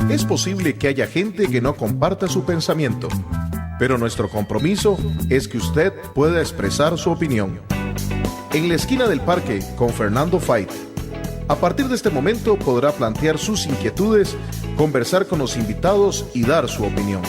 Es posible que haya gente que no comparta su pensamiento, pero nuestro compromiso es que usted pueda expresar su opinión. En la esquina del parque con Fernando Fait. A partir de este momento podrá plantear sus inquietudes, conversar con los invitados y dar su opinión.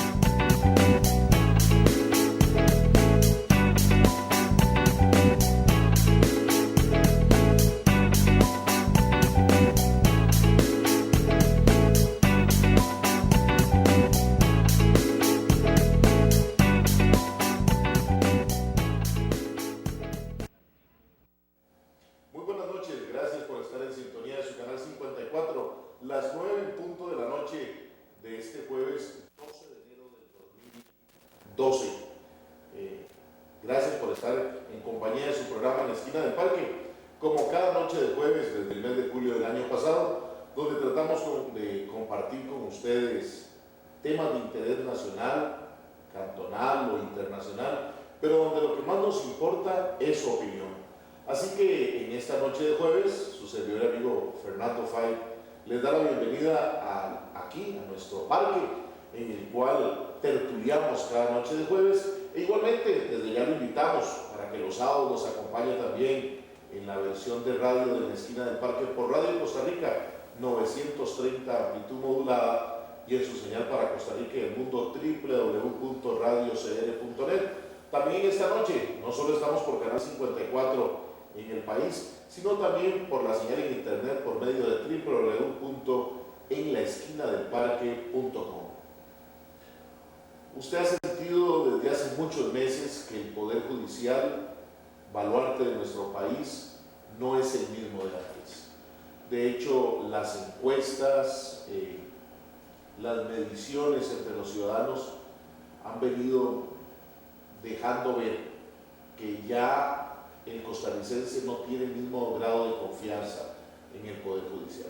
Gracias por estar en compañía de su programa En la Esquina del Parque, como cada noche de jueves desde el mes de julio del año pasado, donde tratamos de compartir con ustedes temas de interés nacional, cantonal o internacional, pero donde lo que más nos importa es su opinión. Así que en esta noche de jueves, su servidor y amigo Fernando Fait les da la bienvenida aquí, a nuestro parque, en el cual tertuliamos cada noche de jueves. E igualmente, desde ya lo invitamos para que los sábados nos acompañe también en la versión de radio de La Esquina del Parque por Radio Costa Rica 930 amplitud modulada y en su señal para Costa Rica y el mundo www.radiocr.net. También esta noche no solo estamos por Canal 54 en el país, sino también por la señal en internet por medio de www.enlaesquinadelparque.com. Usted ha sentido desde hace muchos meses que el Poder Judicial, baluarte de nuestro país, no es el mismo de antes. De hecho, las encuestas, las mediciones entre los ciudadanos han venido dejando ver que ya el costarricense no tiene el mismo grado de confianza en el Poder Judicial.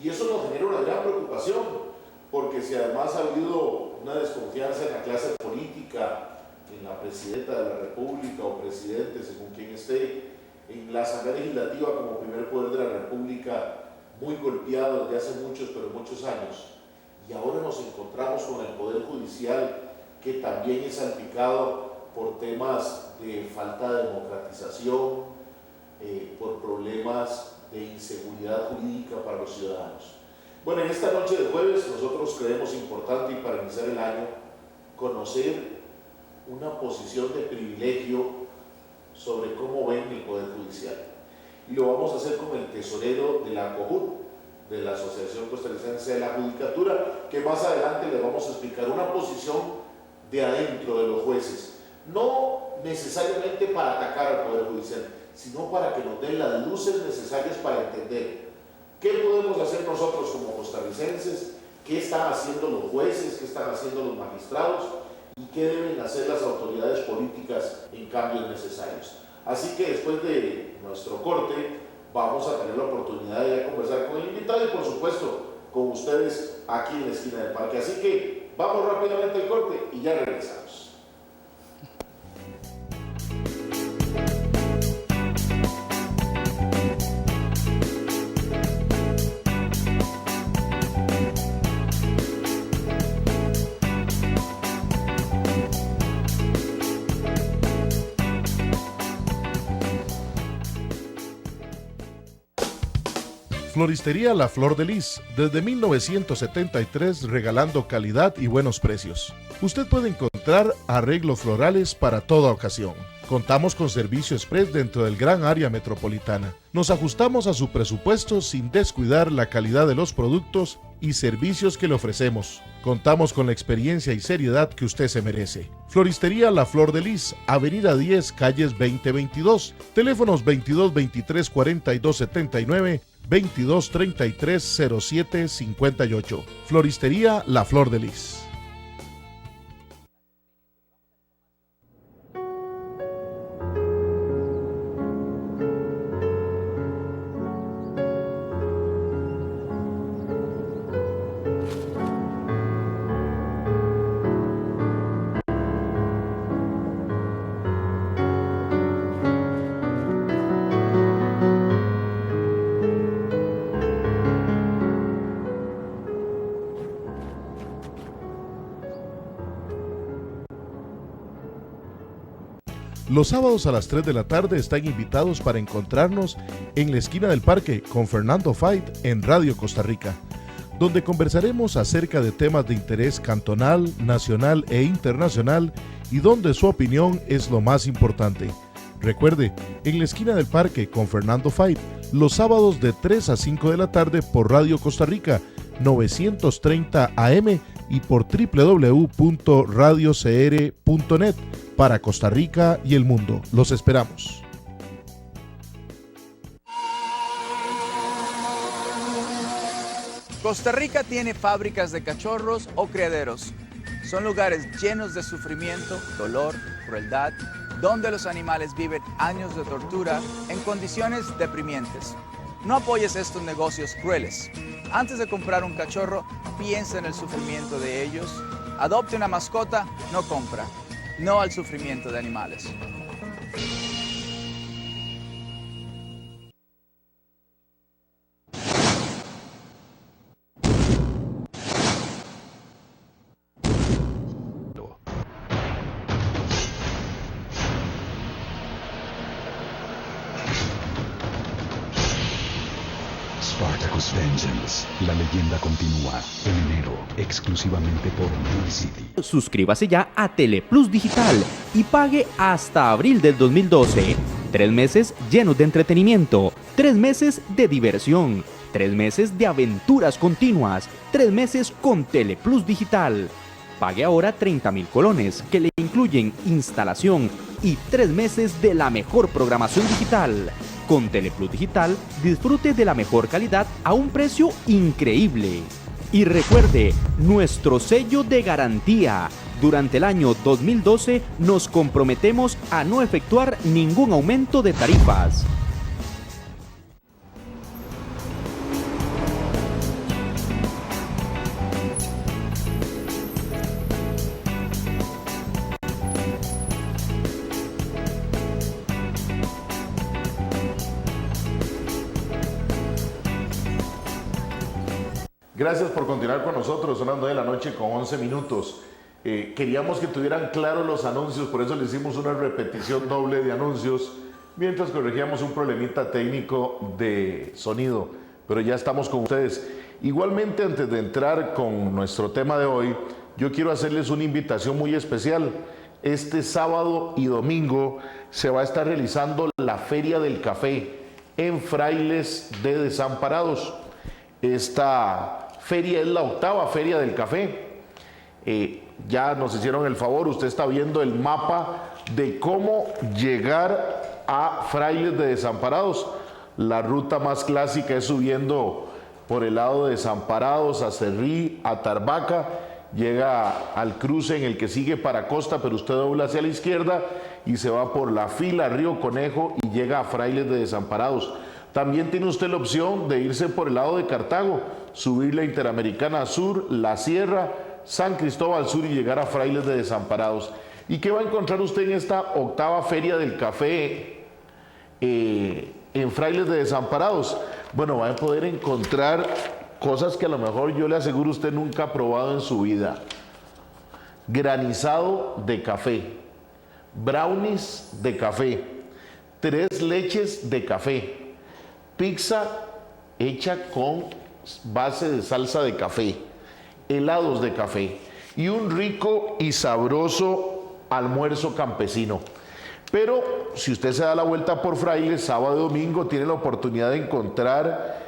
Y eso nos genera una gran preocupación, porque si además ha habido una desconfianza en la clase política, en la presidenta de la República o presidente, según quien esté, en la Asamblea Legislativa como primer poder de la República, muy golpeado desde hace muchos años, y ahora nos encontramos con el Poder Judicial que también es salpicado por temas de falta de democratización, por problemas de inseguridad jurídica para los ciudadanos. Bueno, en esta noche de jueves nosotros creemos importante, y para iniciar el año, conocer una posición de privilegio sobre cómo ven el Poder Judicial. Y lo vamos a hacer con el tesorero de la COJUD, de la Asociación Costarricense de la Judicatura, que más adelante les vamos a explicar una posición de adentro de los jueces. No necesariamente para atacar al Poder Judicial, sino para que nos den las luces necesarias para entender qué podemos hacer nosotros como costarricenses, qué están haciendo los jueces, qué están haciendo los magistrados y qué deben hacer las autoridades políticas en cambios necesarios. Así que después de nuestro corte vamos a tener la oportunidad de ya conversar con el invitado y por supuesto con ustedes aquí en la esquina del parque. Así que vamos rápidamente al corte y ya regresamos. Floristería La Flor de Lis, desde 1973 regalando calidad y buenos precios. Usted puede encontrar arreglos florales para toda ocasión. Contamos con servicio express dentro del gran área metropolitana. Nos ajustamos a su presupuesto sin descuidar la calidad de los productos y servicios que le ofrecemos. Contamos con la experiencia y seriedad que usted se merece. Floristería La Flor de Lis, Avenida 10, calles 2022, teléfonos 22 23 42 79, 22 33 07 58. Floristería La Flor de Lis. Los sábados a las 3 de la tarde están invitados para encontrarnos en la esquina del parque con Fernando Fight en Radio Costa Rica, donde conversaremos acerca de temas de interés cantonal, nacional e internacional y donde su opinión es lo más importante. Recuerde, en la esquina del parque con Fernando Fight, los sábados de 3 a 5 de la tarde por Radio Costa Rica, 930 AM y por www.radiocr.net para Costa Rica y el mundo. Los esperamos. Costa Rica tiene fábricas de cachorros o criaderos. Son lugares llenos de sufrimiento, dolor, crueldad, donde los animales viven años de tortura en condiciones deprimente. No apoyes estos negocios crueles. Antes de comprar un cachorro, piensa en el sufrimiento de ellos. Adopte una mascota, no compra. No al sufrimiento de animales. Spartacus Vengeance. La leyenda continúa en enero, exclusivamente por Movie City. Suscríbase ya a Teleplus Digital y pague hasta abril del 2012. 3 meses llenos de entretenimiento, 3 meses de diversión, 3 meses de aventuras continuas, 3 meses con Teleplus Digital. Pague ahora 30,000 colones que le incluyen instalación y 3 meses de la mejor programación digital. Con Teleplus Digital, disfrute de la mejor calidad a un precio increíble. Y recuerde, nuestro sello de garantía. Durante el año 2012 nos comprometemos a no efectuar ningún aumento de tarifas. Gracias por continuar con nosotros, son las 9 de la noche con 11 minutos. Queríamos que tuvieran claros los anuncios, por eso le hicimos una repetición doble de anuncios, mientras corregíamos un problemita técnico de sonido, pero ya estamos con ustedes. Igualmente, antes de entrar con nuestro tema de hoy, yo quiero hacerles una invitación muy especial. Este sábado y domingo se va a estar realizando la Feria del Café en Frailes de Desamparados. Esta feria es la 8ª Feria del Café. Ya nos hicieron el favor, usted está viendo el mapa de cómo llegar a Frailes de Desamparados. La ruta más clásica es subiendo por el lado de Desamparados a Cerrí, a Tarbaca, llega al cruce en el que sigue para Costa, pero usted dobla hacia la izquierda y se va por la fila Río Conejo y llega a Frailes de Desamparados. También tiene usted la opción de irse por el lado de Cartago, subir la Interamericana Sur, la Sierra, San Cristóbal Sur y llegar a Frailes de Desamparados. ¿Y qué va a encontrar usted en esta 8ª Feria del Café en Frailes de Desamparados? Bueno, va a poder encontrar cosas que a lo mejor yo le aseguro usted nunca ha probado en su vida. Granizado de café, brownies de café, 3 leches de café, pizza hecha con base de salsa de café, helados de café y un rico y sabroso almuerzo campesino. Pero si usted se da la vuelta por Frailes, sábado y domingo, tiene la oportunidad de encontrar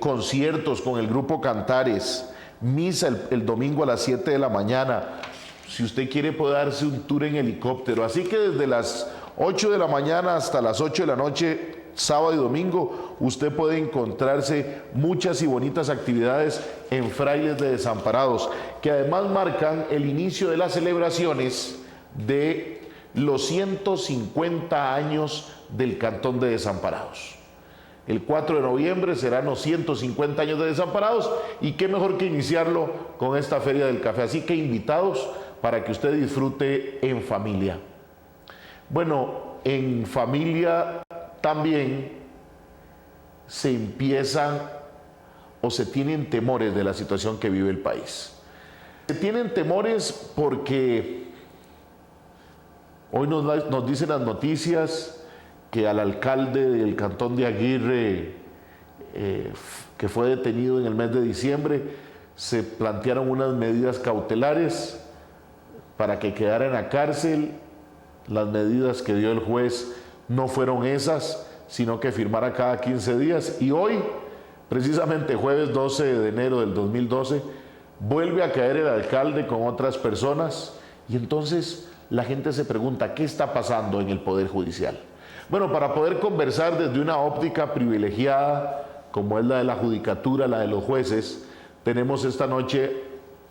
conciertos con el grupo Cantares, misa el domingo a las 7 de la mañana. Si usted quiere, puede darse un tour en helicóptero. Así que desde las 8 de la mañana hasta las 8 de la noche, sábado y domingo, usted puede encontrarse muchas y bonitas actividades en Frailes de Desamparados, que además marcan el inicio de las celebraciones de los 150 años del Cantón de Desamparados. El 4 de noviembre serán los 150 años de Desamparados y qué mejor que iniciarlo con esta Feria del Café. Así que invitados para que usted disfrute en familia. Bueno, en familia también se empiezan o se tienen temores de la situación que vive el país. Se tienen temores porque Hoy nos dicen las noticias que al alcalde del cantón de Aguirre, que fue detenido en el mes de diciembre, se plantearon unas medidas cautelares para que quedara en la cárcel. Las medidas que dio el juez no fueron esas, sino que firmara cada 15 días. Y hoy, precisamente jueves 12 de enero del 2012, vuelve a caer el alcalde con otras personas. Y entonces la gente se pregunta, ¿qué está pasando en el Poder Judicial? Bueno, para poder conversar desde una óptica privilegiada, como es la de la judicatura, la de los jueces, tenemos esta noche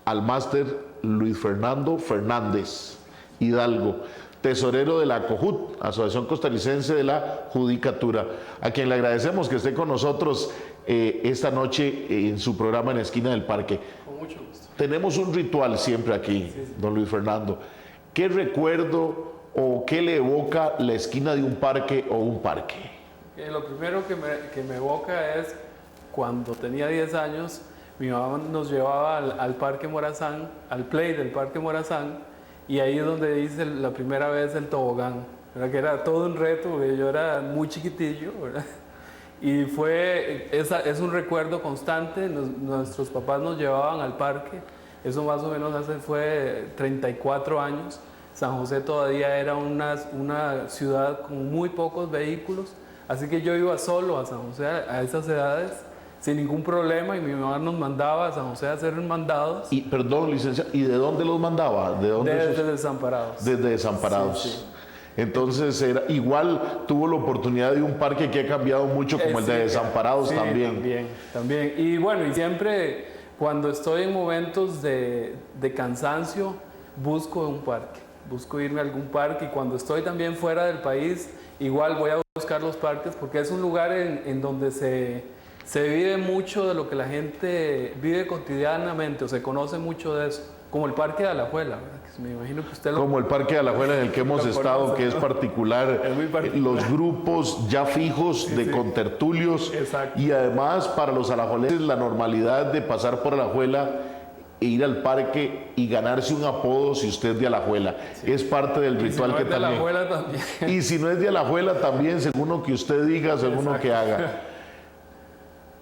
al máster Luis Fernando Fernández Hidalgo, tesorero de la ACOJUT, Asociación Costarricense de la Judicatura, a quien le agradecemos que esté con nosotros esta noche en su programa En la Esquina del Parque. Con mucho gusto. Tenemos un ritual siempre aquí, don Luis Fernando. ¿Qué recuerdo o qué le evoca la esquina de un parque o un parque? Lo primero que me evoca es cuando tenía 10 años, mi mamá nos llevaba al Parque Morazán, al play del Parque Morazán, y ahí es donde hice la primera vez el tobogán, ¿verdad? Que era todo un reto, porque yo era muy chiquitillo, ¿verdad? Y es un recuerdo constante. Nuestros papás nos llevaban al parque, eso más o menos fue 34 años. San José todavía era una ciudad con muy pocos vehículos, así que yo iba solo a San José a esas edades, sin ningún problema, y mi mamá nos mandaba a San José a hacer mandados. Y, perdón, licenciado, ¿y de dónde los mandaba? Desde Desamparados. Desde Desamparados. Sí. Entonces, igual tuvo la oportunidad de un parque que ha cambiado mucho, como el de Desamparados también. También. Y bueno, y siempre cuando estoy en momentos de cansancio, busco un parque. Busco irme a algún parque, y cuando estoy también fuera del país, igual voy a buscar los parques, porque es un lugar en donde se vive mucho de lo que la gente vive cotidianamente, o se conoce mucho de eso, como el Parque de Alajuela, ¿verdad? Que me imagino que usted como el Parque de Alajuela en el que hemos estado, conoce, que es particular, es muy particular. Los grupos ya fijos de contertulios, y además para los alajuelenses la normalidad de pasar por Alajuela e ir al parque y ganarse un apodo si usted es de Alajuela. Es parte del ritual que también. Y si no es de Alajuela también, según lo que usted diga, según lo que haga.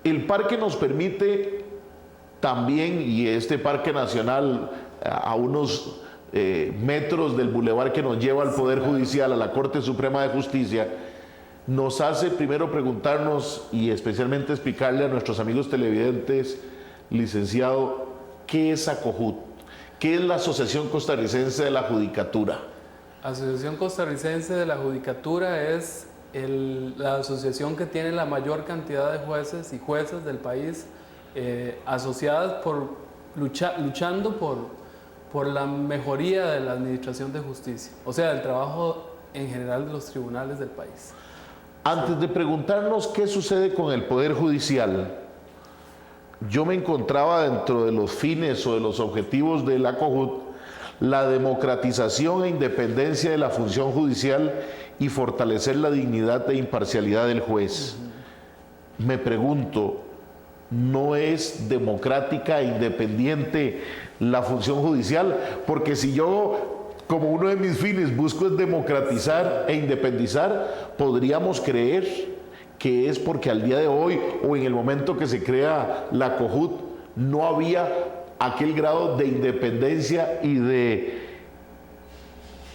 El parque nos permite también, y este parque nacional a unos metros del bulevar que nos lleva al Poder Judicial, a la Corte Suprema de Justicia, nos hace primero preguntarnos y especialmente explicarle a nuestros amigos televidentes, licenciado, ¿qué es ACOJUT? ¿Qué es la Asociación Costarricense de la Judicatura? Asociación Costarricense de la Judicatura es la asociación que tiene la mayor cantidad de jueces y juezas del país, asociadas luchando por la mejoría de la administración de justicia, o sea, el trabajo en general de los tribunales del país. Antes de preguntarnos qué sucede con el Poder Judicial, yo me encontraba dentro de los fines o de los objetivos de la ACOJUT la democratización e independencia de la función judicial y fortalecer la dignidad e imparcialidad del juez. Me pregunto, ¿no es democrática e independiente la función judicial? Porque si yo, como uno de mis fines, busco es democratizar e independizar, podríamos creer que es porque al día de hoy o en el momento que se crea la ACOJUT no había aquel grado de independencia y de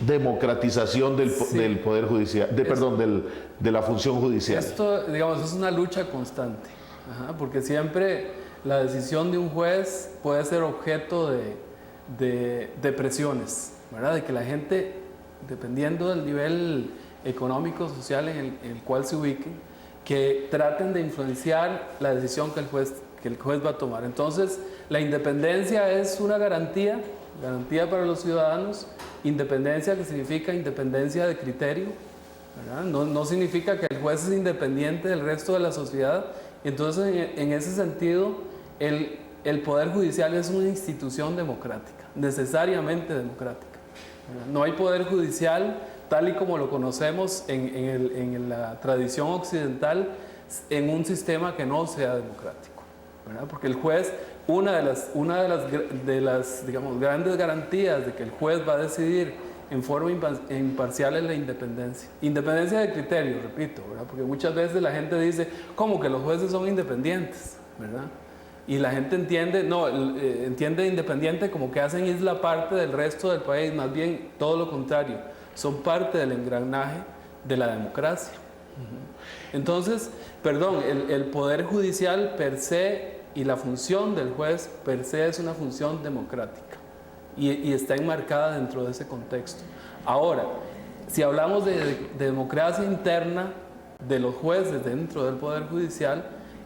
democratización del Poder Judicial, de la función judicial. Esto, digamos, es una lucha constante, porque siempre la decisión de un juez puede ser objeto de presiones, ¿verdad? De que la gente, dependiendo del nivel económico, social en el cual se ubiquen, que traten de influenciar la decisión que el juez va a tomar. Entonces, la independencia es una garantía para los ciudadanos. Independencia que significa independencia de criterio, ¿verdad? No significa que el juez es independiente del resto de la sociedad. Entonces, en ese sentido, el Poder Judicial es una institución democrática, necesariamente democrática, ¿verdad? No hay Poder Judicial tal y como lo conocemos en la tradición occidental, en un sistema que no sea democrático, ¿verdad? Porque el juez, una de las digamos, grandes garantías de que el juez va a decidir en forma imparcial en la independencia. Independencia de criterio, repito, ¿verdad? Porque muchas veces la gente dice, ¿cómo que los jueces son independientes? ¿Verdad? Y la gente entiende, no, entiende independiente como que hacen isla parte del resto del país, más bien todo lo contrario, son parte del engranaje de la democracia. Entonces, perdón, el poder judicial per se y la función del juez per se es una función democrática y está enmarcada dentro de ese contexto. Ahora, si hablamos de democracia interna de los jueces dentro del poder judicial,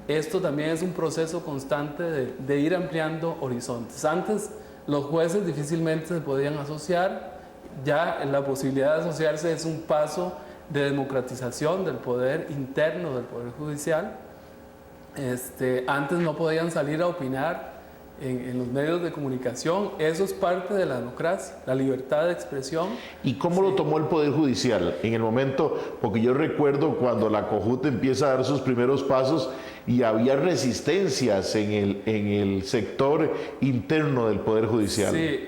esto también es un proceso constante de ir ampliando horizontes. Antes los jueces difícilmente se podían asociar, ya la posibilidad de asociarse es un paso de democratización del poder interno del poder judicial. Antes no podían salir a opinar en los medios de comunicación, eso es parte de la democracia, la libertad de expresión. ¿Y cómo lo tomó el Poder Judicial en el momento? Porque yo recuerdo cuando la COJUT empieza a dar sus primeros pasos y había resistencias en el sector interno del Poder Judicial. Sí,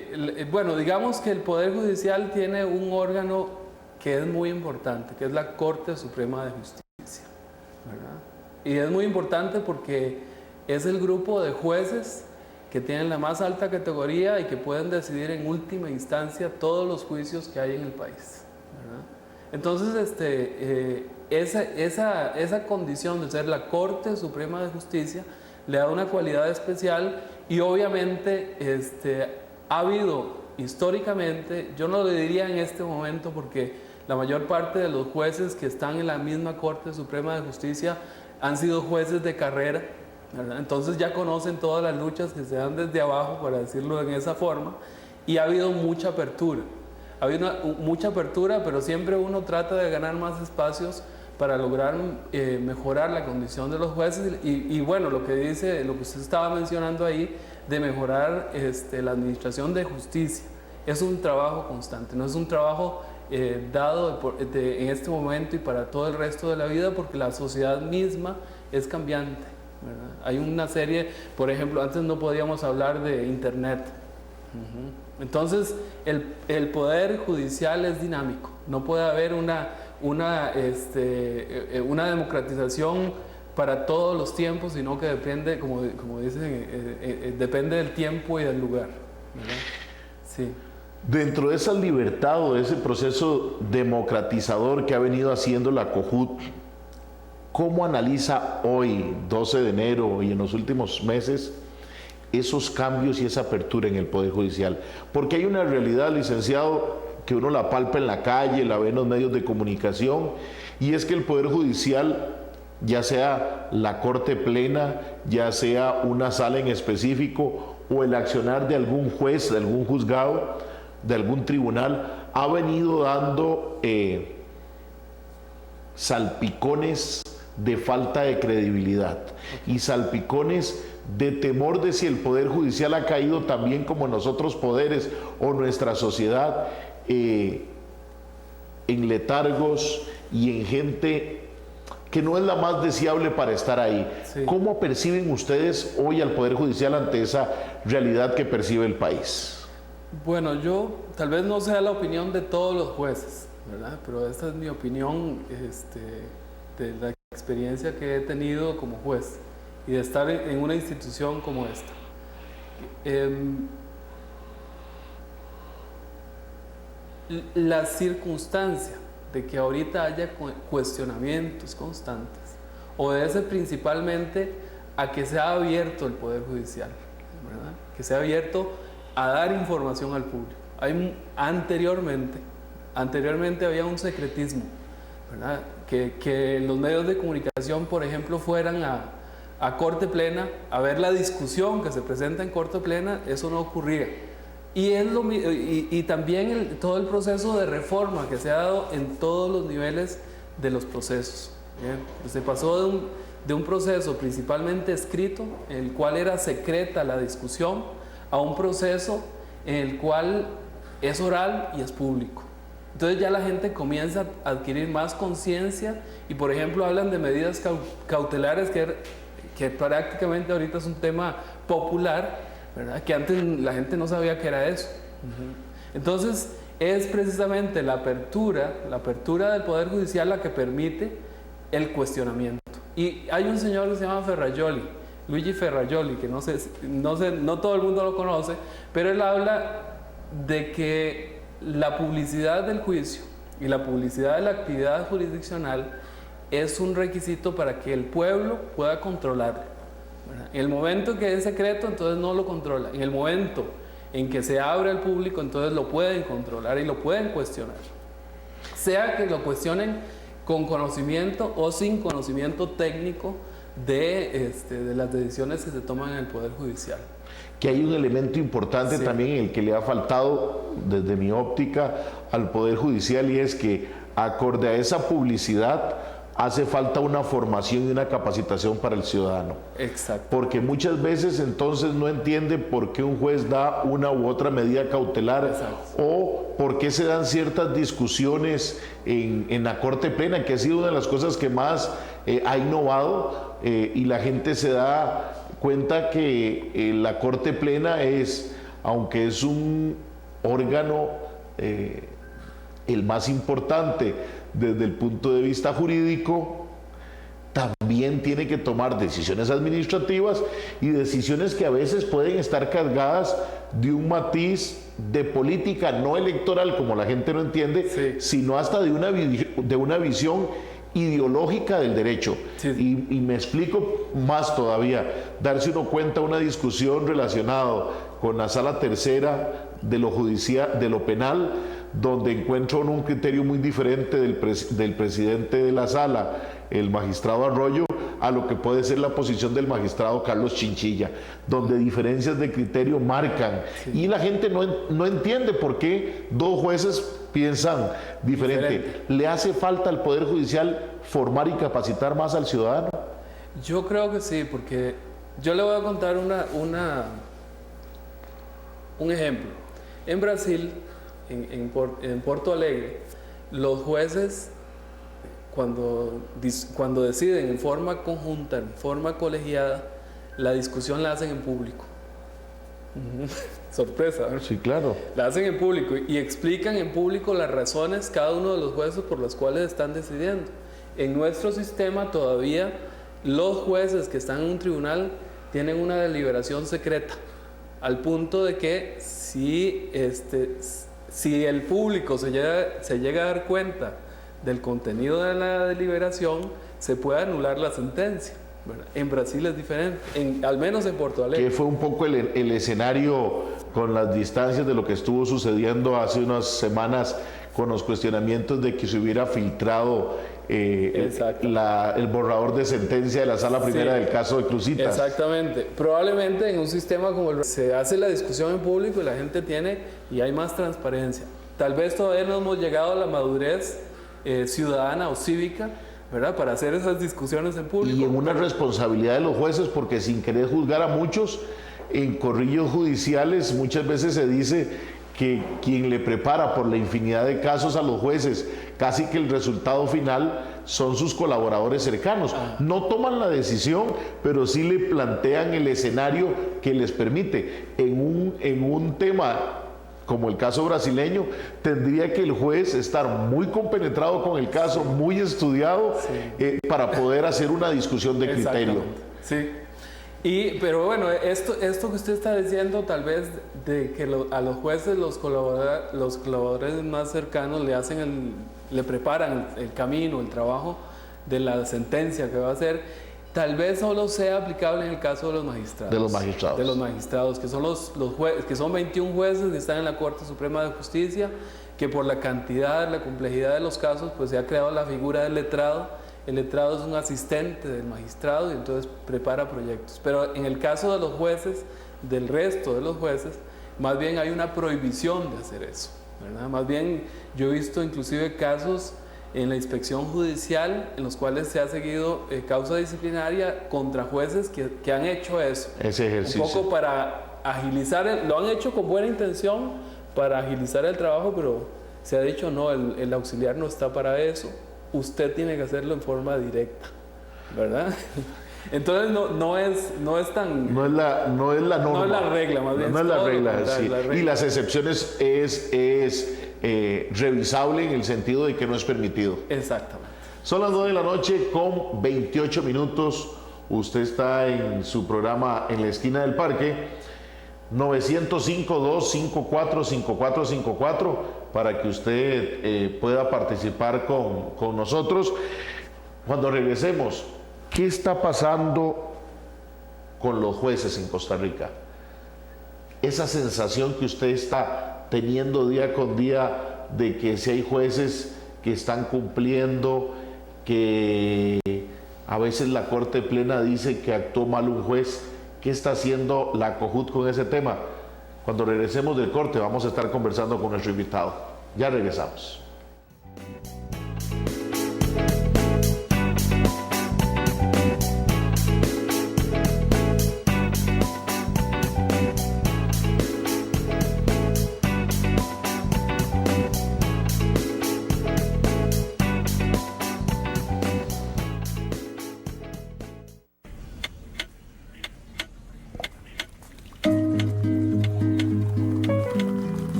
bueno, digamos que el Poder Judicial tiene un órgano que es muy importante, que es la Corte Suprema de Justicia, ¿verdad? Y es muy importante porque es el grupo de jueces que tienen la más alta categoría y que pueden decidir en última instancia todos los juicios que hay en el país, ¿verdad? Entonces, esa condición de ser la Corte Suprema de Justicia le da una cualidad especial y obviamente ha habido históricamente, yo no le diría en este momento porque la mayor parte de los jueces que están en la misma Corte Suprema de Justicia han sido jueces de carrera, ¿verdad? Entonces ya conocen todas las luchas que se dan desde abajo, para decirlo en esa forma, y ha habido mucha apertura. Ha habido mucha apertura, pero siempre uno trata de ganar más espacios para lograr mejorar la condición de los jueces y bueno, lo que usted estaba mencionando ahí, de mejorar la administración de justicia, es un trabajo constante, no es un trabajo dado en este momento y para todo el resto de la vida, porque la sociedad misma es cambiante, ¿verdad? Hay una serie, por ejemplo, antes no podíamos hablar de internet. Entonces el poder judicial es dinámico, no puede haber una democratización para todos los tiempos, sino que depende, como dicen, depende del tiempo y del lugar, ¿verdad? Sí. Dentro de esa libertad o de ese proceso democratizador que ha venido haciendo la COJUT, ¿cómo analiza hoy, 12 de enero y en los últimos meses, esos cambios y esa apertura en el Poder Judicial? Porque hay una realidad, licenciado, que uno la palpa en la calle, la ve en los medios de comunicación, y es que el Poder Judicial, ya sea la Corte Plena, ya sea una sala en específico, o el accionar de algún juez, de algún juzgado, de algún tribunal, ha venido dando salpicones de falta de credibilidad y salpicones de temor de si el Poder Judicial ha caído también como los otros poderes o nuestra sociedad en letargos y en gente que no es la más deseable para estar ahí. Sí. ¿Cómo perciben ustedes hoy al Poder Judicial ante esa realidad que percibe el país? Bueno, yo tal vez no sea la opinión de todos los jueces, ¿verdad? Pero esta es mi opinión de la experiencia que he tenido como juez y de estar en una institución como esta. La circunstancia de que ahorita haya cuestionamientos constantes obedece principalmente a que se ha abierto el Poder Judicial, ¿verdad? Que se ha abierto a dar información al público. Anteriormente había un secretismo, ¿verdad? Que los medios de comunicación, por ejemplo, fueran a Corte Plena a ver la discusión que se presenta en Corte Plena, eso no ocurría. Y también todo el proceso de reforma que se ha dado en todos los niveles de los procesos. ¿Bien? Se pasó de un proceso principalmente escrito, en el cual era secreta la discusión, a un proceso en el cual es oral y es público. Entonces ya la gente comienza a adquirir más conciencia y, por ejemplo, hablan de medidas cautelares que prácticamente ahorita es un tema popular, ¿verdad? Que antes la gente no sabía que era eso. Entonces, es precisamente la apertura del Poder Judicial la que permite el cuestionamiento. Y hay un señor que se llama Ferrajoli, Luigi Ferrajoli, que no todo el mundo lo conoce, pero él habla de que la publicidad del juicio y la publicidad de la actividad jurisdiccional es un requisito para que el pueblo pueda controlarlo, ¿verdad? En el momento que es secreto, entonces no lo controla. En el momento en que se abre al público, entonces lo pueden controlar y lo pueden cuestionar. Sea que lo cuestionen con conocimiento o sin conocimiento técnico de las decisiones que se toman en el Poder Judicial. Que hay un elemento importante también en el que le ha faltado, desde mi óptica, al Poder Judicial, y es que, acorde a esa publicidad, hace falta una formación y una capacitación para el ciudadano. Exacto. Porque muchas veces entonces no entiende por qué un juez da una u otra medida cautelar. Exacto. O por qué se dan ciertas discusiones en la Corte Plena, que ha sido una de las cosas que más ha innovado, y la gente se da cuenta que la Corte Plena es, aunque es un órgano el más importante desde el punto de vista jurídico, también tiene que tomar decisiones administrativas y decisiones que a veces pueden estar cargadas de un matiz de política no electoral, como la gente no entiende, sino hasta de una visión ideológica del derecho. Y me explico más todavía. Darse uno cuenta, una discusión relacionada con la Sala Tercera de lo judicial, de lo penal, donde encuentro un criterio muy diferente del presidente de la sala, el magistrado Arroyo, a lo que puede ser la posición del magistrado Carlos Chinchilla, donde diferencias de criterio marcan. Y la gente no entiende por qué dos jueces piensan diferente. ¿Le hace falta al Poder Judicial formar y capacitar más al ciudadano? Yo creo que sí, porque yo le voy a contar un ejemplo. En Brasil, en Porto Alegre, los jueces, cuando deciden en forma conjunta, en forma colegiada, la discusión la hacen en público. Sorpresa, ¿verdad? Sí, claro. La hacen en público y explican en público las razones cada uno de los jueces por las cuales están decidiendo. En nuestro sistema todavía los jueces que están en un tribunal tienen una deliberación secreta, al punto de que si el público se llega a dar cuenta del contenido de la deliberación, se puede anular la sentencia, ¿verdad? En Brasil es diferente, al menos en Porto Alegre. Que fue un poco el escenario con las distancias de lo que estuvo sucediendo hace unas semanas con los cuestionamientos de que se hubiera filtrado el borrador de sentencia de la Sala Primera del caso de Cruzitas. Exactamente. Probablemente en un sistema como el se hace la discusión en público y la gente y hay más transparencia. Tal vez todavía no hemos llegado a la madurez ciudadana o cívica, ¿verdad?, para hacer esas discusiones en público. Y en una responsabilidad de los jueces, porque sin querer juzgar a muchos, en corrillos judiciales muchas veces se dice que quien le prepara por la infinidad de casos a los jueces, casi que el resultado final son sus colaboradores cercanos. No toman la decisión, pero sí le plantean el escenario que les permite. En un tema como el caso brasileño, tendría que el juez estar muy compenetrado con el caso, muy estudiado, para poder hacer una discusión de criterio. Sí. Pero bueno, esto que usted está diciendo, tal vez de que a los jueces los colaboradores más cercanos le preparan el camino, el trabajo de la sentencia que va a hacer, tal vez solo sea aplicable en el caso de los magistrados. De los magistrados, que son los jueces, que son 21 jueces que están en la Corte Suprema de Justicia, que por la cantidad, la complejidad de los casos, pues se ha creado la figura del letrado. El letrado es un asistente del magistrado y entonces prepara proyectos. Pero en el caso de los jueces, del resto de los jueces, más bien hay una prohibición de hacer eso, ¿verdad? Más bien yo he visto inclusive casos en la inspección judicial en los cuales se ha seguido causa disciplinaria contra jueces que han hecho eso. Ese ejercicio. Un poco para agilizar, lo han hecho con buena intención para agilizar el trabajo, pero se ha dicho no, el auxiliar no está para eso. Usted tiene que hacerlo en forma directa, ¿verdad? Entonces no es tan... No es la norma. No es la regla, más bien. No es la regla, sí. Y las excepciones es revisable en el sentido de que no es permitido. Exactamente. Son las 9 de la noche con 28 minutos. Usted está en su programa En la Esquina del Parque. 905-254-5454 para que usted pueda participar con nosotros. Cuando regresemos, ¿qué está pasando con los jueces en Costa Rica? Esa sensación que usted está teniendo día con día de que si hay jueces que están cumpliendo, que a veces la Corte Plena dice que actuó mal un juez. ¿Qué está haciendo la ACOJUT con ese tema? Cuando regresemos del corte vamos a estar conversando con nuestro invitado. Ya regresamos.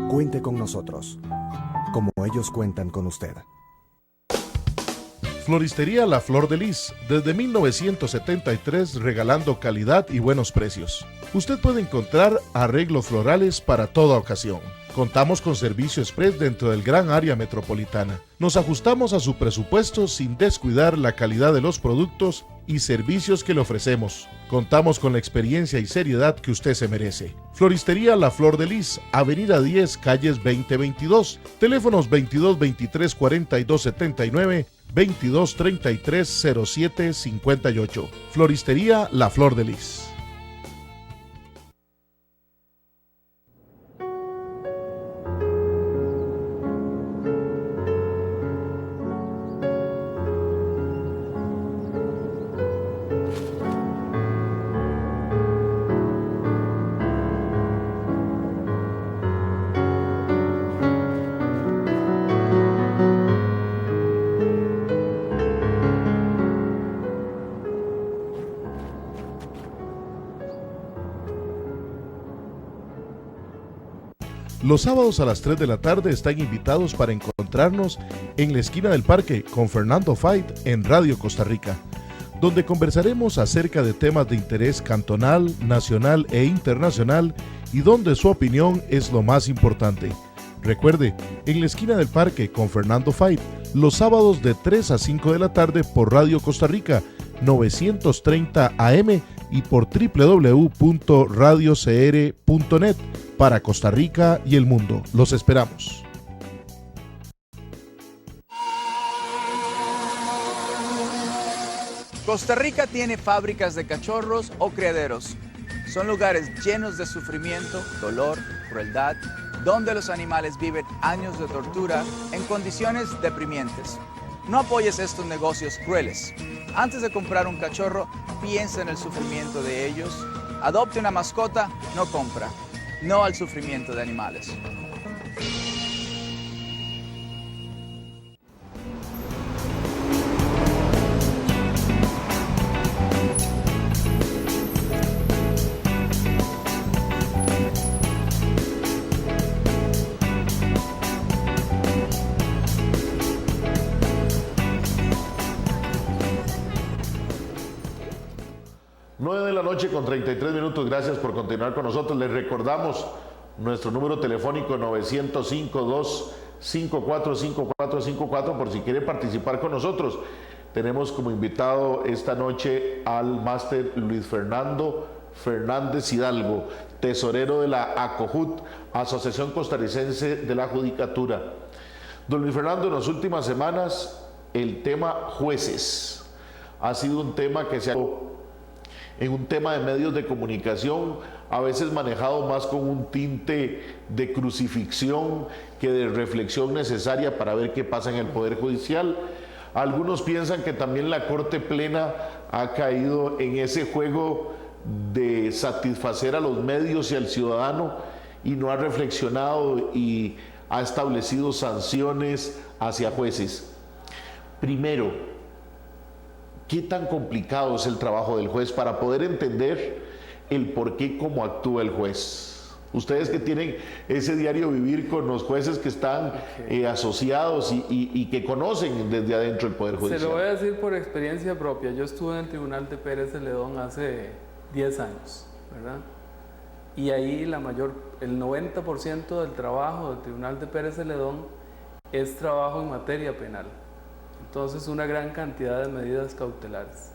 Cuente con nosotros, como ellos cuentan con usted. Floristería La Flor de Lis, desde 1973 regalando calidad y buenos precios. Usted puede encontrar arreglos florales para toda ocasión. Contamos con servicio express dentro del gran área metropolitana. Nos ajustamos a su presupuesto sin descuidar la calidad de los productos y servicios que le ofrecemos. Contamos con la experiencia y seriedad que usted se merece. Floristería La Flor de Lis, Avenida 10, calles 2022, teléfonos 22 23 42 79, 22 33 07 58. Floristería La Flor de Lis. Los sábados a las 3 de la tarde están invitados para encontrarnos en la Esquina del Parque con Fernando Fight en Radio Costa Rica, donde conversaremos acerca de temas de interés cantonal, nacional e internacional y donde su opinión es lo más importante. Recuerde, en la Esquina del Parque con Fernando Fight, los sábados de 3 a 5 de la tarde por Radio Costa Rica, 930 AM y por www.radiocr.net para Costa Rica y el mundo. Los esperamos. Costa Rica tiene fábricas de cachorros o criaderos. Son lugares llenos de sufrimiento, dolor, crueldad, donde los animales viven años de tortura en condiciones deprimente. No apoyes estos negocios crueles. Antes de comprar un cachorro, piensa en el sufrimiento de ellos. Adopte una mascota, no compra. No al sufrimiento de animales. Con 33 minutos, gracias por continuar con nosotros. Les recordamos nuestro número telefónico 905-254-5454 por si quiere participar con nosotros. Tenemos como invitado esta noche al máster Luis Fernando Fernández Hidalgo, tesorero de la ACOJUT, Asociación Costarricense de la Judicatura. Don Luis Fernando, en las últimas semanas el tema jueces ha sido un tema que se ha en un tema de medios de comunicación, a veces manejado más con un tinte de crucifixión que de reflexión necesaria para ver qué pasa en el Poder Judicial. Algunos piensan que también la Corte Plena ha caído en ese juego de satisfacer a los medios y al ciudadano y no ha reflexionado y ha establecido sanciones hacia jueces. Primero, ¿qué tan complicado es el trabajo del juez para poder entender el por qué, cómo actúa el juez? Ustedes que tienen ese diario vivir con los jueces que están asociados y que conocen desde adentro el Poder Judicial. Se lo voy a decir por experiencia propia. Yo estuve en el Tribunal de Pérez Celedón hace 10 años, ¿verdad? Y ahí el 90% del trabajo del Tribunal de Pérez Celedón es trabajo en materia penal. Entonces, una gran cantidad de medidas cautelares.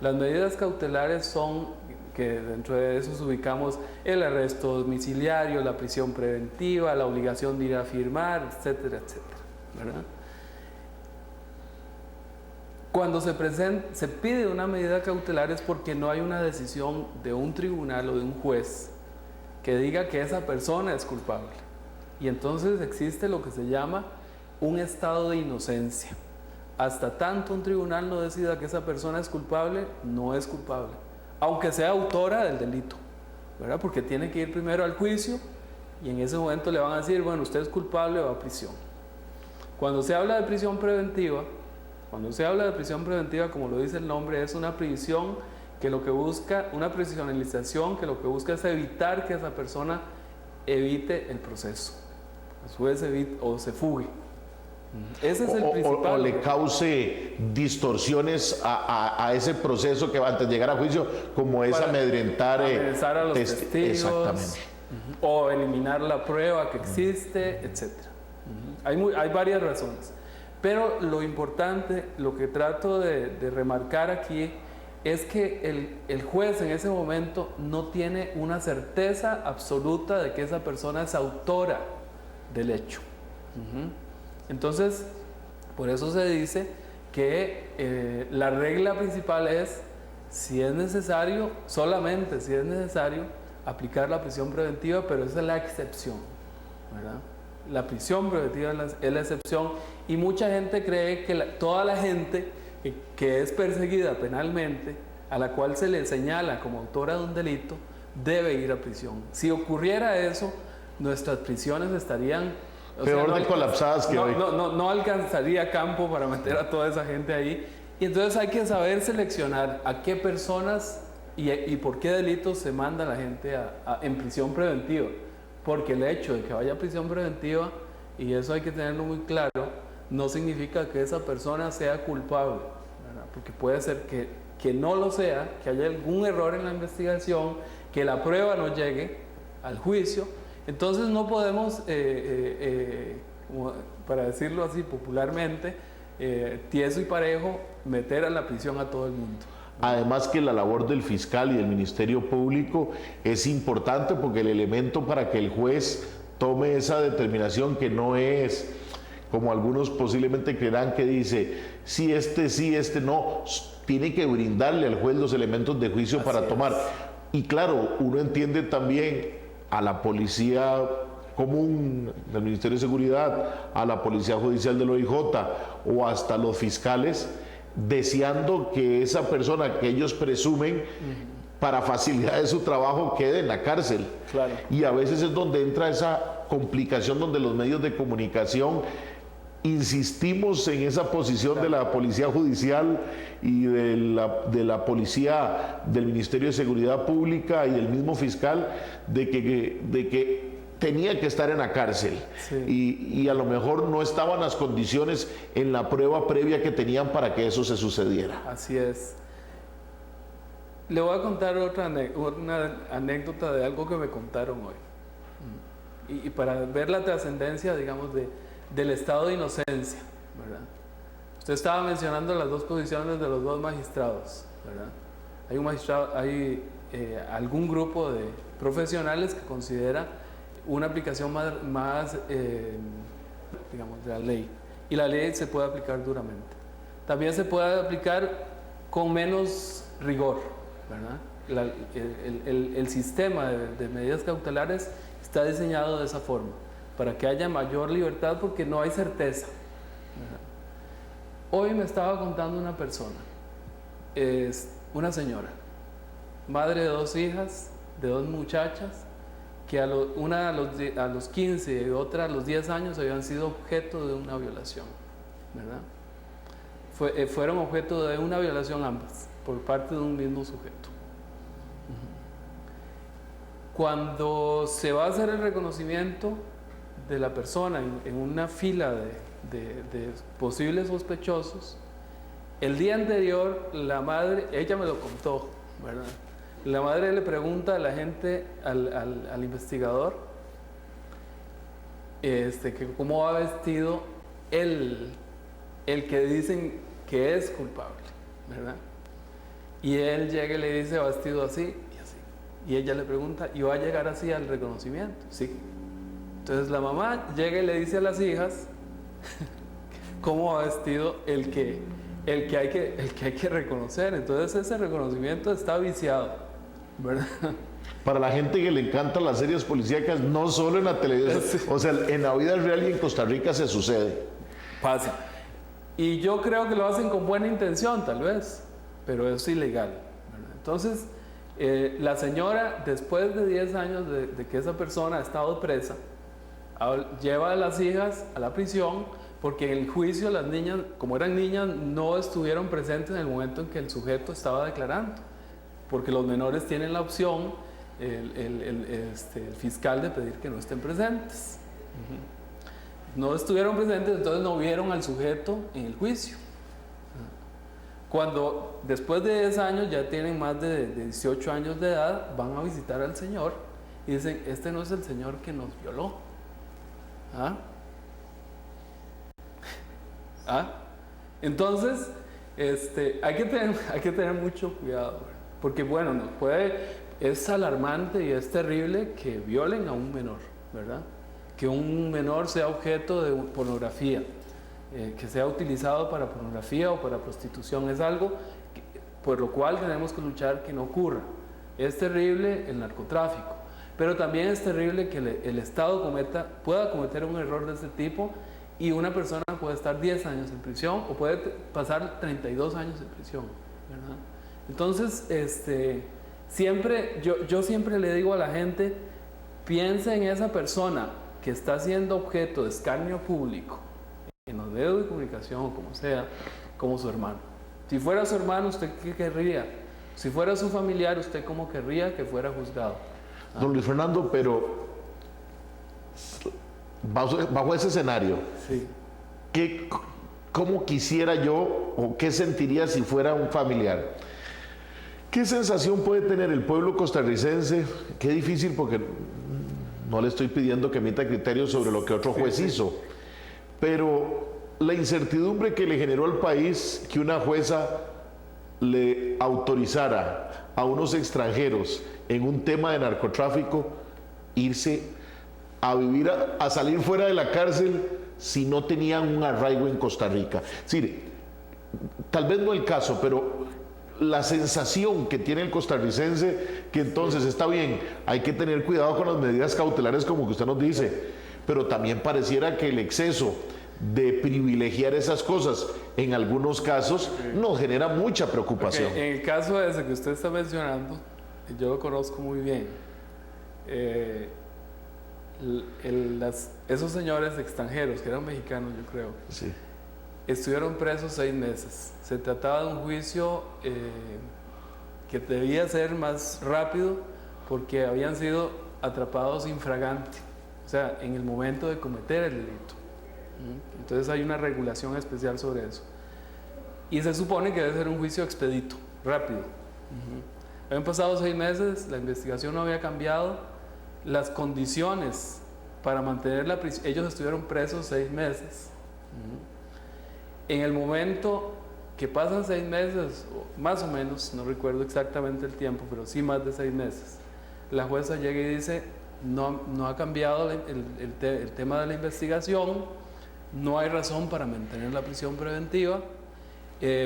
Las medidas cautelares son, que dentro de eso ubicamos el arresto domiciliario, la prisión preventiva, la obligación de ir a firmar, etcétera, etcétera, ¿verdad? Cuando se pide una medida cautelar es porque no hay una decisión de un tribunal o de un juez que diga que esa persona es culpable. Y entonces existe lo que se llama un estado de inocencia. Hasta tanto un tribunal no decida que esa persona es culpable, no es culpable, aunque sea autora del delito, ¿verdad? Porque tiene que ir primero al juicio y en ese momento le van a decir, bueno, usted es culpable, va a prisión. Cuando se habla de prisión preventiva, como lo dice el nombre, es una prisión que lo que busca, una prisionalización que lo que busca es evitar que esa persona evite el proceso, a su vez o se fugue. Ese es el principal. O le cause distorsiones a ese proceso que va antes de llegar a juicio, como es amedrentar a los testigos, exactamente. O eliminar la prueba que existe, etc. Hay varias razones. Pero lo importante, lo que trato de remarcar aquí, es que el juez en ese momento no tiene una certeza absoluta de que esa persona es autora del hecho. Entonces, por eso se dice que la regla principal es, si es necesario, solamente si es necesario, aplicar la prisión preventiva, pero esa es la excepción, ¿verdad? La prisión preventiva es la excepción, y mucha gente cree que toda la gente que es perseguida penalmente, a la cual se le señala como autora de un delito, debe ir a prisión. Si ocurriera eso, nuestras prisiones estarían peor de colapsadas que hoy. No alcanzaría campo para meter a toda esa gente ahí. Y entonces hay que saber seleccionar a qué personas y por qué delitos se manda a la gente en prisión preventiva. Porque el hecho de que vaya a prisión preventiva, y eso hay que tenerlo muy claro, no significa que esa persona sea culpable, ¿verdad? Porque puede ser que no lo sea, que haya algún error en la investigación, que la prueba no llegue al juicio. Entonces no podemos, para decirlo así popularmente, tieso y parejo, meter a la prisión a todo el mundo. Además que la labor del fiscal y del Ministerio Público es importante, porque el elemento para que el juez tome esa determinación, que no es como algunos posiblemente creerán, que dice sí, este no, tiene que brindarle al juez los elementos de juicio para tomar. Y claro, uno entiende también a la policía común del Ministerio de Seguridad, a la Policía Judicial del OIJ o hasta los fiscales, deseando que esa persona que ellos presumen para facilidad de su trabajo quede en la cárcel. Claro. Y a veces es donde entra esa complicación, donde los medios de comunicación insistimos en esa posición de la Policía Judicial y de la Policía del Ministerio de Seguridad Pública y del mismo fiscal, de que tenía que estar en la cárcel. Sí. Y a lo mejor no estaban las condiciones en la prueba previa que tenían para que eso se sucediera. Así es. Le voy a contar una anécdota de algo que me contaron hoy. Y para ver la trascendencia, digamos, del estado de inocencia, ¿verdad? Usted estaba mencionando las dos posiciones de los dos magistrados, ¿verdad? Hay un magistrado, hay algún grupo de profesionales que considera una aplicación más digamos, de la ley. Y la ley se puede aplicar duramente. También se puede aplicar con menos rigor, ¿verdad? El sistema de medidas cautelares está diseñado de esa forma, para que haya mayor libertad porque no hay certeza, ¿verdad? Hoy me estaba contando una persona, es una señora, madre de 2 hijas, de 2 muchachas, que una a los 15 y otra a los 10 años habían sido objeto de una violación, ¿verdad? Fueron objeto de una violación ambas, por parte de un mismo sujeto. Cuando se va a hacer el reconocimiento de la persona en una fila de posibles sospechosos, el día anterior la madre, ella me lo contó, ¿verdad? La madre le pregunta a la gente, al investigador, que cómo va vestido el que dicen que es culpable, ¿verdad? Y él llega y le dice, va vestido así y así. Y ella le pregunta, ¿y va a llegar así al reconocimiento? Sí. Entonces la mamá llega y le dice a las hijas cómo va vestido el que hay que reconocer. Entonces ese reconocimiento está viciado, ¿verdad? Para la gente que le encantan las series policíacas, no solo en la televisión, o sea, en la vida real y en Costa Rica se sucede. Pasa. Y yo creo que lo hacen con buena intención, tal vez, pero es ilegal, ¿verdad? Entonces, la señora, después de 10 años de que esa persona ha estado presa, lleva a las hijas a la prisión, porque en el juicio las niñas, como eran niñas, no estuvieron presentes en el momento en que el sujeto estaba declarando, porque los menores tienen la opción, el fiscal, de pedir que no estén presentes. No estuvieron presentes, entonces no vieron al sujeto en el juicio. Cuando después de 10 años ya tienen más de 18 años de edad, van a visitar al señor y dicen, este no es el señor que nos violó. Entonces, hay que tener mucho cuidado, ¿verdad? Porque bueno, es alarmante y es terrible que violen a un menor, ¿verdad? Que un menor sea objeto de pornografía, que sea utilizado para pornografía o para prostitución, es algo por lo cual tenemos que luchar que no ocurra. Es terrible el narcotráfico, pero también es terrible que el Estado pueda cometer un error de este tipo y una persona puede estar 10 años en prisión o puede pasar 32 años en prisión, ¿verdad? Entonces, yo siempre le digo a la gente, piensa en esa persona que está siendo objeto de escarnio público en los medios de comunicación o como sea, como su hermano. Si fuera su hermano, ¿usted qué querría? Si fuera su familiar, ¿usted cómo querría que fuera juzgado? Don Luis Fernando, pero bajo ese escenario, sí, ¿cómo quisiera yo o qué sentiría si fuera un familiar? ¿Qué sensación puede tener el pueblo costarricense? Qué difícil, porque no le estoy pidiendo que emita criterios sobre lo que otro juez hizo, pero la incertidumbre que le generó al país que una jueza le autorizara a unos extranjeros en un tema de narcotráfico irse a vivir, a salir fuera de la cárcel si no tenían un arraigo en Costa Rica. Es decir, tal vez no el caso, pero la sensación que tiene el costarricense, que entonces está bien, hay que tener cuidado con las medidas cautelares como que usted nos dice, pero también pareciera que el exceso de privilegiar esas cosas en algunos casos nos genera mucha preocupación. En el caso ese que usted está mencionando, yo lo conozco muy bien. Esos señores extranjeros, que eran mexicanos, yo creo, sí, estuvieron presos 6 meses. Se trataba de un juicio que debía ser más rápido porque habían sido atrapados infraganti, o sea, en el momento de cometer el delito. Entonces hay una regulación especial sobre eso. Y se supone que debe ser un juicio expedito, rápido. Habían pasado 6 meses, la investigación no había cambiado, las condiciones para mantener la prisión, ellos estuvieron presos 6 meses. En el momento que pasan 6 meses, más o menos, no recuerdo exactamente el tiempo, pero sí más de 6 meses, la jueza llega y dice, no ha cambiado el tema de la investigación, no hay razón para mantener la prisión preventiva.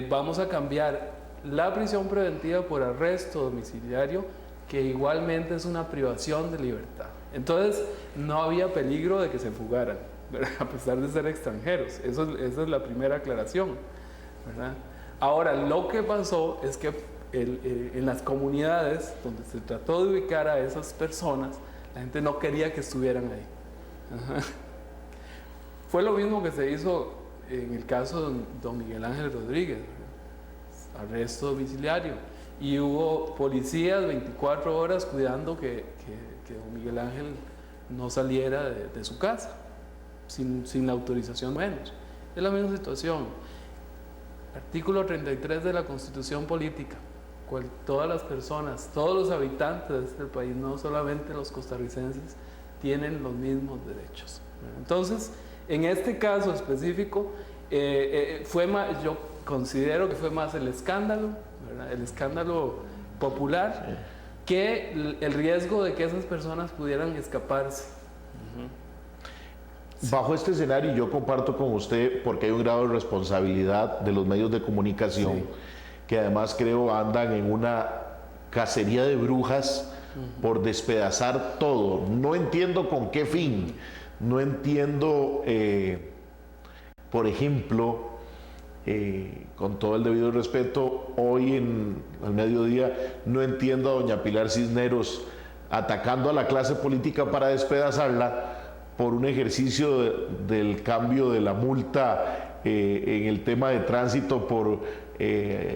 Vamos a cambiar la prisión preventiva por arresto domiciliario, que igualmente es una privación de libertad. Entonces, no había peligro de que se fugaran, ¿verdad? A pesar de ser extranjeros. Esa es la primera aclaración, ¿verdad? Ahora, lo que pasó es que en las comunidades donde se trató de ubicar a esas personas, la gente no quería que estuvieran ahí. Ajá. Fue lo mismo que se hizo en el caso de don Miguel Ángel Rodríguez, ¿verdad? Arresto domiciliario. Y hubo policías 24 horas cuidando que don Miguel Ángel no saliera de su casa, sin la autorización menos. Es la misma situación. Artículo 33 de la Constitución Política. Todas las personas, todos los habitantes de este país, no solamente los costarricenses, tienen los mismos derechos. Entonces, en este caso específico, yo considero que fue más el escándalo, ¿verdad? El escándalo popular, que el riesgo de que esas personas pudieran escaparse. Bajo este escenario, yo comparto con usted, porque hay un grado de responsabilidad de los medios de comunicación, sí, que además creo andan en una cacería de brujas por despedazar todo. No entiendo con qué fin, no entiendo, por ejemplo, con todo el debido respeto, hoy al mediodía no entiendo a doña Pilar Cisneros atacando a la clase política para despedazarla por un ejercicio del cambio de la multa en el tema de tránsito por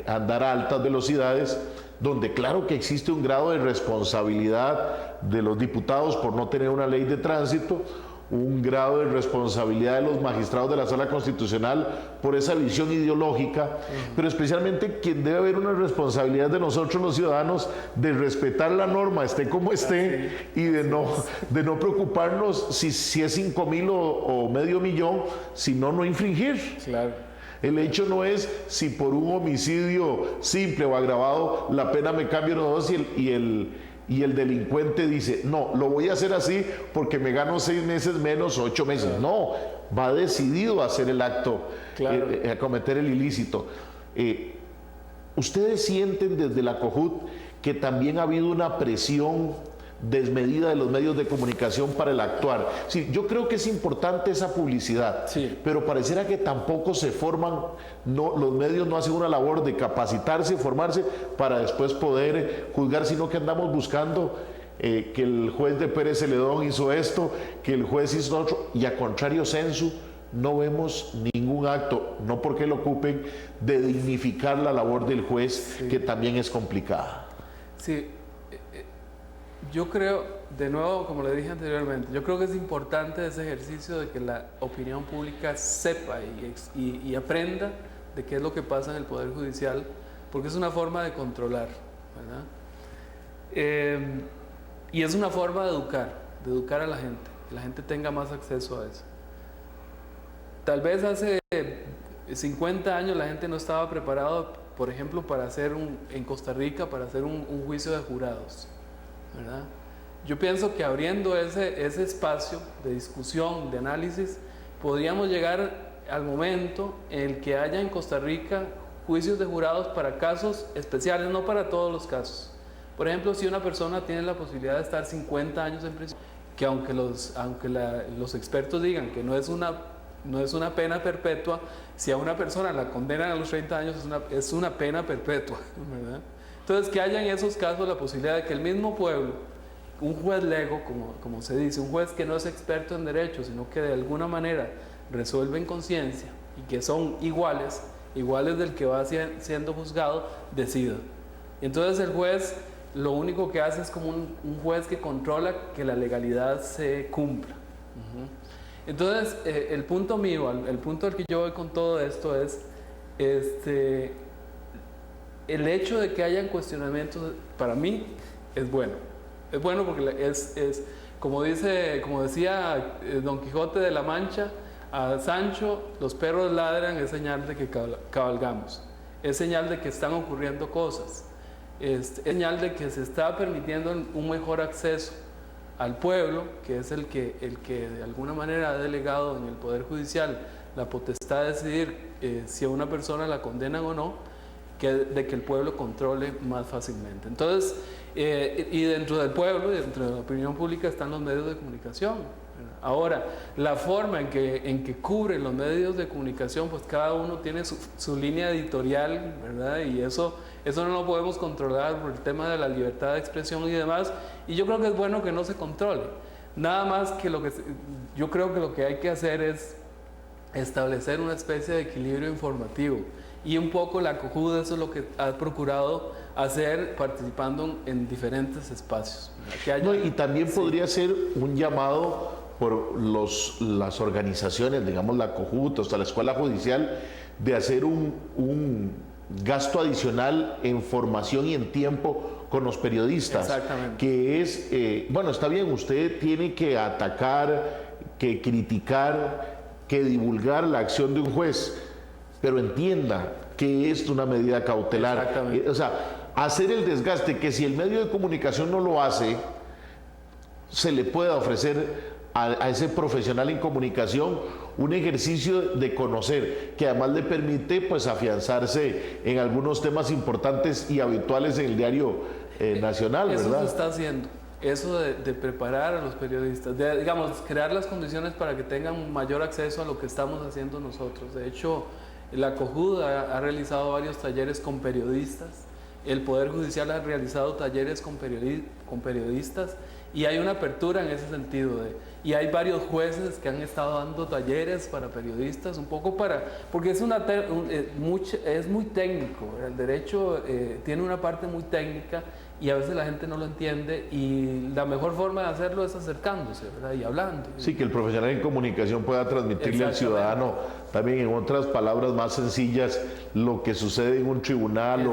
andar a altas velocidades, donde claro que existe un grado de responsabilidad de los diputados por no tener una ley de tránsito, un grado de responsabilidad de los magistrados de la Sala Constitucional por esa visión ideológica, pero especialmente quien debe haber una responsabilidad de nosotros los ciudadanos de respetar la norma, esté como esté, y de no preocuparnos si es 5,000 o medio millón, sino no infringir. Claro. El hecho no es si por un homicidio simple o agravado la pena me cambia o no, y el delincuente dice, no, lo voy a hacer así porque me gano 6 meses menos, 8 meses. Claro. No, va decidido a hacer el acto, claro, a cometer el ilícito. ¿Ustedes sienten desde la COJUT que también ha habido una presión desmedida de los medios de comunicación para el actuar? Sí, yo creo que es importante esa publicidad, sí, pero pareciera que tampoco se forman, los medios no hacen una labor de capacitarse y formarse para después poder juzgar, sino que andamos buscando que el juez de Pérez Celedón hizo esto, que el juez hizo otro, y a contrario sensu, no vemos ningún acto, no porque lo ocupen, de dignificar la labor del juez, sí, que también es complicada. Sí. Yo creo, de nuevo, como le dije anteriormente, yo creo que es importante ese ejercicio de que la opinión pública sepa y aprenda de qué es lo que pasa en el Poder Judicial, porque es una forma de controlar, ¿verdad? Y es una forma de educar a la gente, que la gente tenga más acceso a eso. Tal vez hace 50 años la gente no estaba preparada, por ejemplo, en Costa Rica, para hacer un juicio de jurados, ¿verdad? Yo pienso que abriendo ese espacio de discusión, de análisis, podríamos llegar al momento en el que haya en Costa Rica juicios de jurados para casos especiales, no para todos los casos. Por ejemplo, si una persona tiene la posibilidad de estar 50 años en prisión, que aunque los expertos digan que no es una pena perpetua, si a una persona la condenan a los 30 años es una pena perpetua, ¿verdad? Entonces, que haya en esos casos la posibilidad de que el mismo pueblo, un juez lego, como se dice, un juez que no es experto en derecho, sino que de alguna manera resuelve en conciencia y que son iguales del que va siendo juzgado, decida. Entonces el juez lo único que hace es como un juez que controla que la legalidad se cumpla. Entonces, el punto mío, el punto al que yo voy con todo esto es el hecho de que hayan cuestionamientos, para mí, es bueno. Es bueno porque como decía Don Quijote de la Mancha a Sancho, los perros ladran, es señal de que cabalgamos. Es señal de que están ocurriendo cosas. Es señal de que se está permitiendo un mejor acceso al pueblo, que es el que de alguna manera ha delegado en el Poder Judicial la potestad de decidir si a una persona la condenan o no, de que el pueblo controle más fácilmente. Entonces, y dentro del pueblo y dentro de la opinión pública están los medios de comunicación. Ahora, la forma en que cubren los medios de comunicación, pues cada uno tiene su línea editorial, ¿verdad? Y eso no lo podemos controlar por el tema de la libertad de expresión y demás. Y yo creo que es bueno que no se controle. Nada más que yo creo que lo que hay que hacer es establecer una especie de equilibrio informativo. Y un poco la COJUD eso es lo que ha procurado hacer participando en diferentes espacios. Y también podría ser un llamado por las organizaciones, digamos la COJUD, hasta la Escuela Judicial, de hacer un gasto adicional en formación y en tiempo con los periodistas. Exactamente. Que es, bueno, está bien, usted tiene que atacar, que criticar, que divulgar la acción de un juez, pero entienda que es una medida cautelar. Exactamente. O sea, hacer el desgaste que si el medio de comunicación no lo hace, se le pueda ofrecer a ese profesional en comunicación un ejercicio de conocer, que además le permite pues afianzarse en algunos temas importantes y habituales en el diario nacional, eso ¿verdad? Eso se está haciendo, eso de preparar a los periodistas, de, digamos, crear las condiciones para que tengan mayor acceso a lo que estamos haciendo nosotros. De hecho, la COJUD ha realizado varios talleres con periodistas, el Poder Judicial ha realizado talleres con periodistas, y hay una apertura en ese sentido. Y hay varios jueces que han estado dando talleres para periodistas, un poco porque es muy técnico. El derecho tiene una parte muy técnica y a veces la gente no lo entiende, y la mejor forma de hacerlo es acercándose, ¿verdad? Y hablando. Sí, que el profesional en comunicación pueda transmitirle al ciudadano, también en otras palabras más sencillas, lo que sucede en un tribunal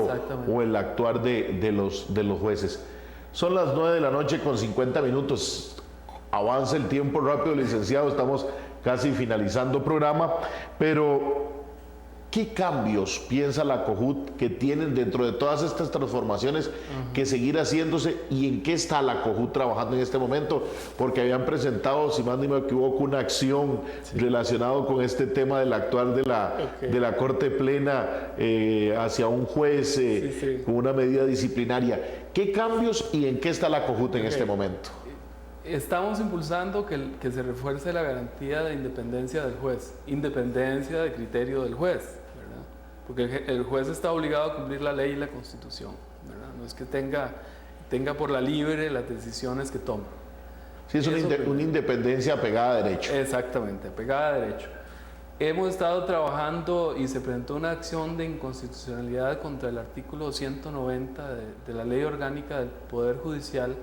o el actuar de los jueces. Son las 9 de la noche con 50 minutos. Avanza el tiempo rápido, licenciado. Estamos casi finalizando programa. Pero, ¿qué cambios piensa la COJUD que tienen dentro de todas estas transformaciones que seguir haciéndose? ¿Y en qué está la COJUD trabajando en este momento? Porque habían presentado, si más ni me equivoco, una acción relacionada con este tema del actuar de la Corte Plena hacia un juez con una medida disciplinaria. ¿Qué cambios y en qué está la COJUD en este momento? Estamos impulsando que se refuerce la garantía de independencia del juez, independencia de criterio del juez, ¿verdad? Porque el juez está obligado a cumplir la ley y la Constitución, ¿verdad? No es que tenga por la libre las decisiones que toma. Sí, es una independencia apegada a derecho. Exactamente, apegada a derecho. Hemos estado trabajando y se presentó una acción de inconstitucionalidad contra el artículo 190 de la Ley Orgánica del Poder Judicial,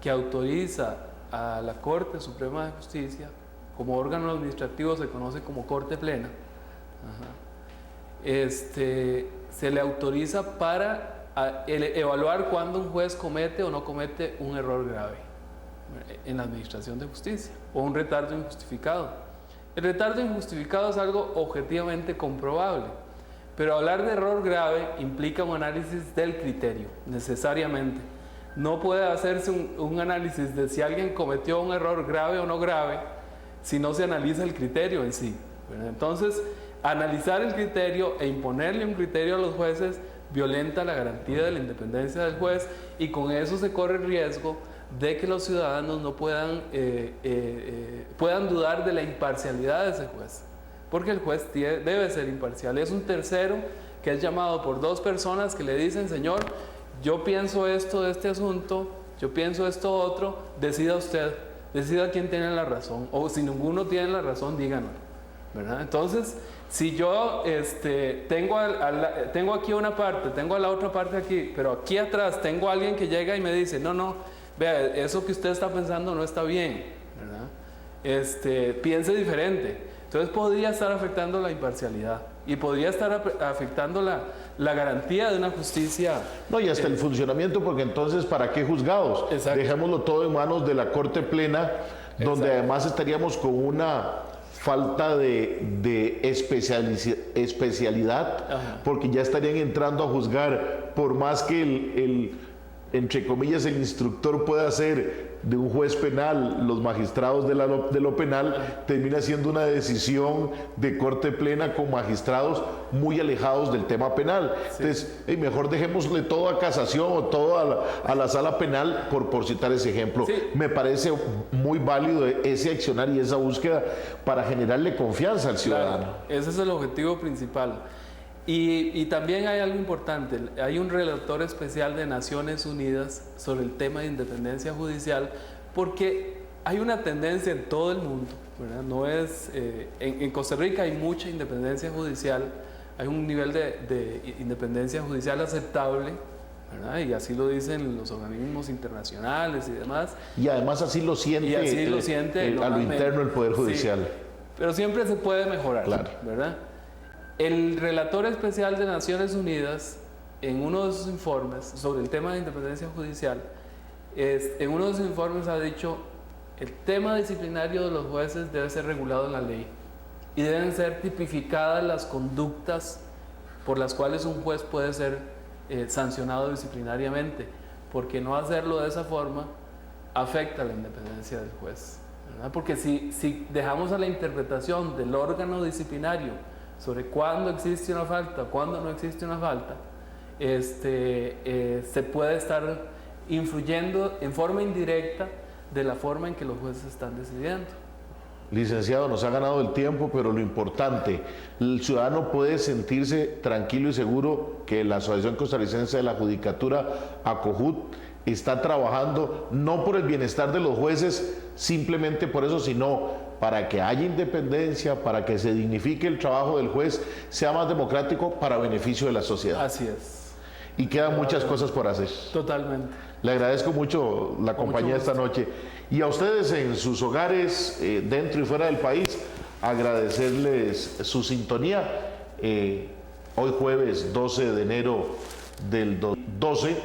que autoriza a la Corte Suprema de Justicia, como órgano administrativo se conoce como Corte Plena, se le autoriza para evaluar cuándo un juez comete o no comete un error grave en la administración de justicia o un retardo injustificado. El retardo injustificado es algo objetivamente comprobable, pero hablar de error grave implica un análisis del criterio, necesariamente. No puede hacerse un análisis de si alguien cometió un error grave o no grave si no se analiza el criterio en sí. Entonces, analizar el criterio e imponerle un criterio a los jueces violenta la garantía de la independencia del juez, y con eso se corre el riesgo de que los ciudadanos no puedan dudar de la imparcialidad de ese juez, porque el juez debe ser imparcial. Es un tercero que es llamado por dos personas que le dicen: señor, yo pienso esto de este asunto, yo pienso esto otro, decida usted, decida quién tiene la razón, o si ninguno tiene la razón, díganos, ¿verdad? Entonces, si yo tengo aquí una parte, tengo la otra parte aquí, pero aquí atrás tengo a alguien que llega y me dice: no, vea, eso que usted está pensando no está bien, ¿verdad? Piense diferente. Entonces podría estar afectando la imparcialidad y podría estar afectando la garantía de una justicia. No, y hasta el funcionamiento, porque entonces, ¿para qué juzgados? Exacto. Dejémoslo todo en manos de la Corte Plena, donde Exacto. además estaríamos con una falta de especialidad, Ajá. porque ya estarían entrando a juzgar, por más que entre comillas, el instructor puede hacer de un juez penal, los magistrados de lo penal, termina siendo una decisión de corte plena con magistrados muy alejados del tema penal. Sí. Entonces, mejor dejémosle todo a casación o todo a la sala penal, por citar ese ejemplo. Sí. Me parece muy válido ese accionar y esa búsqueda para generarle confianza al ciudadano. Claro, ese es el objetivo principal. Y también hay algo importante, hay un relator especial de Naciones Unidas sobre el tema de independencia judicial, porque hay una tendencia en todo el mundo, ¿verdad? No es, en Costa Rica hay mucha independencia judicial, hay un nivel de independencia judicial aceptable, ¿verdad? Y así lo dicen los organismos internacionales y demás. Y además así lo siente, a lo interno el Poder Judicial. Sí, pero siempre se puede mejorar, claro, ¿verdad? El relator especial de Naciones Unidas, en uno de sus informes sobre el tema de independencia judicial, en uno de sus informes ha dicho: el tema disciplinario de los jueces debe ser regulado en la ley y deben ser tipificadas las conductas por las cuales un juez puede ser sancionado disciplinariamente, porque no hacerlo de esa forma afecta la independencia del juez, ¿verdad? Porque si dejamos a la interpretación del órgano disciplinario sobre cuándo existe una falta, cuándo no existe una falta, se puede estar influyendo en forma indirecta de la forma en que los jueces están decidiendo. Licenciado, nos ha ganado el tiempo, pero lo importante, el ciudadano puede sentirse tranquilo y seguro que la Asociación Costarricense de la Judicatura, ACOJUT, está trabajando no por el bienestar de los jueces, simplemente por eso, sino para que haya independencia, para que se dignifique el trabajo del juez, sea más democrático para beneficio de la sociedad. Así es. Y quedan muchas cosas por hacer. Totalmente. Le agradezco mucho la compañía esta noche. Y a ustedes en sus hogares, dentro y fuera del país, agradecerles su sintonía. Hoy jueves 12 de enero del 12.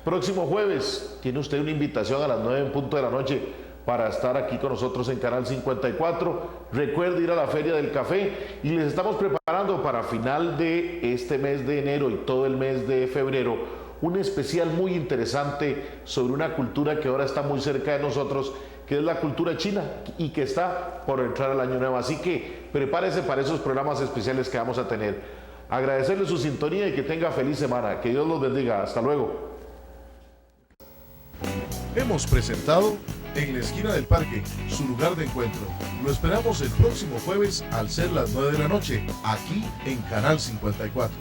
Próximo jueves tiene usted una invitación a las 9 en punto de la noche para estar aquí con nosotros en Canal 54. Recuerde ir a la Feria del Café y les estamos preparando para final de este mes de enero y todo el mes de febrero un especial muy interesante sobre una cultura que ahora está muy cerca de nosotros, que es la cultura china y que está por entrar al año nuevo. Así que prepárese para esos programas especiales que vamos a tener. Agradecerle su sintonía y que tenga feliz semana. Que Dios los bendiga. Hasta luego. Hemos presentado En la Esquina del Parque, su lugar de encuentro. Lo esperamos el próximo jueves al ser las 9 de la noche, aquí en Canal 54.